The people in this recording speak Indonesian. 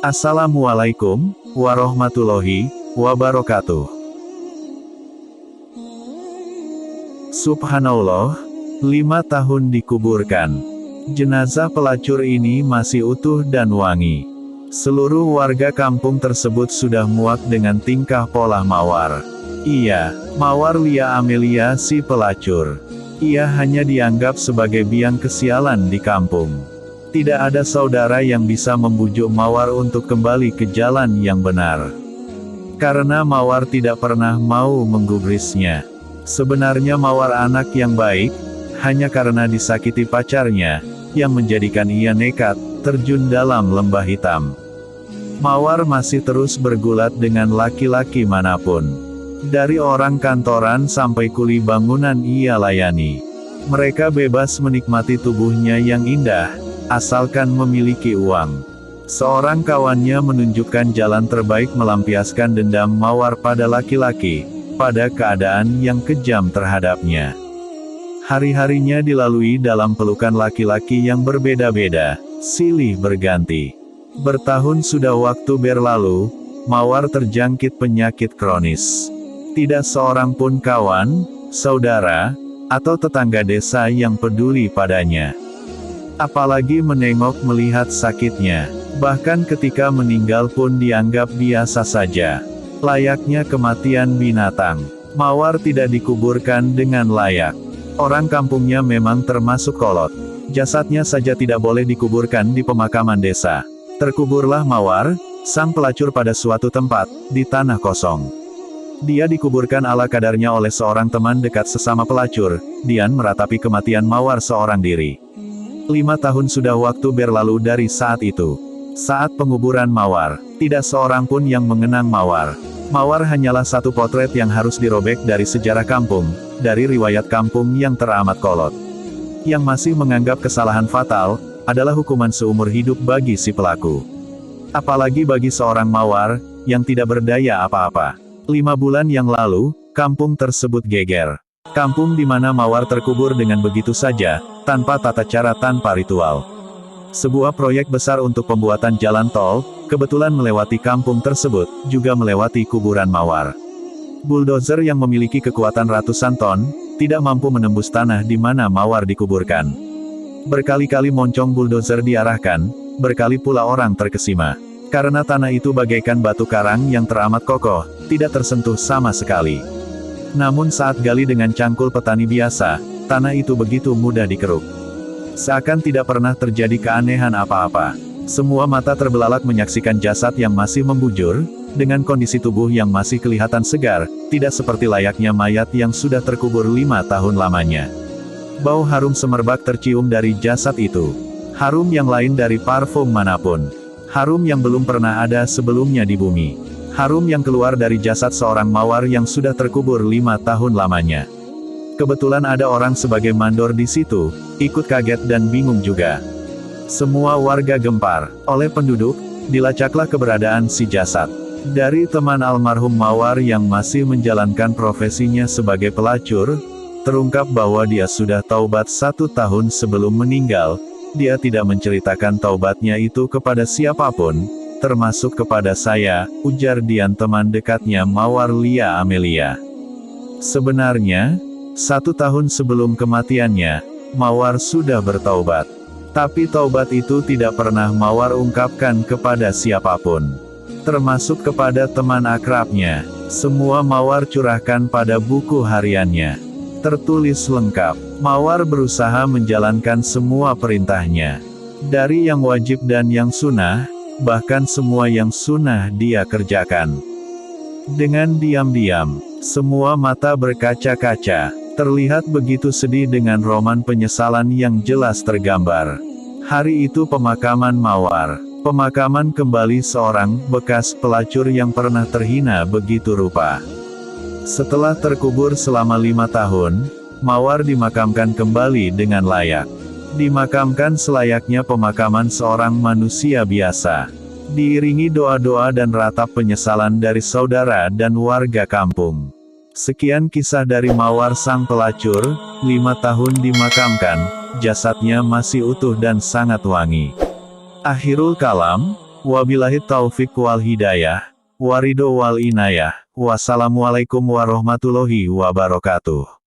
Assalamualaikum warahmatullahi wabarakatuh. Subhanallah, 5 tahun dikuburkan. Jenazah pelacur ini masih utuh dan wangi. Seluruh warga kampung tersebut sudah muak dengan tingkah pola Mawar. Iya, Mawar Lia Amelia si pelacur. Ia hanya dianggap sebagai biang kesialan di kampung. Tidak ada saudara yang bisa membujuk Mawar untuk kembali ke jalan yang benar. Karena Mawar tidak pernah mau menggubrisnya. Sebenarnya Mawar anak yang baik, hanya karena disakiti pacarnya, yang menjadikan ia nekat, terjun dalam lembah hitam. Mawar masih terus bergulat dengan laki-laki manapun. Dari orang kantoran sampai kuli bangunan ia layani. Mereka bebas menikmati tubuhnya yang indah, asalkan memiliki uang. Seorang kawannya menunjukkan jalan terbaik melampiaskan dendam Mawar pada laki-laki, pada keadaan yang kejam terhadapnya. Hari-harinya dilalui dalam pelukan laki-laki yang berbeda-beda, silih berganti. Bertahun sudah waktu berlalu, Mawar terjangkit penyakit kronis. Tidak seorang pun kawan, saudara, atau tetangga desa yang peduli padanya. Apalagi menengok melihat sakitnya. Bahkan ketika meninggal pun dianggap biasa saja. Layaknya kematian binatang. Mawar tidak dikuburkan dengan layak. Orang kampungnya memang termasuk kolot. Jasadnya saja tidak boleh dikuburkan di pemakaman desa. Terkuburlah Mawar, sang pelacur pada suatu tempat, di tanah kosong. Dia dikuburkan ala kadarnya oleh seorang teman dekat sesama pelacur. Dian meratapi kematian Mawar seorang diri. 5 tahun sudah waktu berlalu dari saat itu. Saat penguburan Mawar, tidak seorang pun yang mengenang Mawar. Mawar hanyalah satu potret yang harus dirobek dari sejarah kampung, dari riwayat kampung yang teramat kolot. Yang masih menganggap kesalahan fatal, adalah hukuman seumur hidup bagi si pelaku. Apalagi bagi seorang Mawar, yang tidak berdaya apa-apa. 5 bulan yang lalu, kampung tersebut geger. Kampung di mana Mawar terkubur dengan begitu saja, tanpa tata cara, tanpa ritual. Sebuah proyek besar untuk pembuatan jalan tol, kebetulan melewati kampung tersebut, juga melewati kuburan Mawar. Bulldozer yang memiliki kekuatan ratusan ton, tidak mampu menembus tanah di mana Mawar dikuburkan. Berkali-kali moncong bulldozer diarahkan, berkali pula orang terkesima. Karena tanah itu bagaikan batu karang yang teramat kokoh, tidak tersentuh sama sekali. Namun saat gali dengan cangkul petani biasa, tanah itu begitu mudah dikeruk. Seakan tidak pernah terjadi keanehan apa-apa. Semua mata terbelalak menyaksikan jasad yang masih membujur, dengan kondisi tubuh yang masih kelihatan segar, tidak seperti layaknya mayat yang sudah terkubur 5 tahun lamanya. Bau harum semerbak tercium dari jasad itu. Harum yang lain dari parfum manapun. Harum yang belum pernah ada sebelumnya di bumi. Harum yang keluar dari jasad seorang Mawar yang sudah terkubur 5 tahun lamanya. Kebetulan ada orang sebagai mandor di situ, ikut kaget dan bingung juga. Semua warga gempar. Oleh penduduk, dilacaklah keberadaan si jasad. Dari teman almarhum Mawar yang masih menjalankan profesinya sebagai pelacur, terungkap bahwa dia sudah taubat 1 tahun sebelum meninggal. Dia tidak menceritakan taubatnya itu kepada siapapun, termasuk kepada saya, ujar Dian, teman dekatnya Mawar Lia Amelia. Sebenarnya, 1 tahun sebelum kematiannya, Mawar sudah bertaubat. Tapi taubat itu tidak pernah Mawar ungkapkan kepada siapapun. Termasuk kepada teman akrabnya. Semua Mawar curahkan pada buku hariannya. Tertulis lengkap. Mawar berusaha menjalankan semua perintahnya. Dari yang wajib dan yang sunnah, bahkan semua yang sunnah dia kerjakan. Dengan diam-diam, semua mata berkaca-kaca. Terlihat begitu sedih dengan roman penyesalan yang jelas tergambar. Hari itu pemakaman Mawar. Pemakaman kembali seorang bekas pelacur yang pernah terhina begitu rupa. Setelah terkubur selama 5 tahun, Mawar dimakamkan kembali dengan layak. Dimakamkan selayaknya pemakaman seorang manusia biasa. Diiringi doa-doa dan ratap penyesalan dari saudara dan warga kampung. Sekian kisah dari Mawar sang pelacur, 5 tahun dimakamkan, jasadnya masih utuh dan sangat wangi. Akhirul kalam, Wabillahi taufik wal hidayah, waridho wal inayah, wassalamualaikum warahmatullahi wabarakatuh.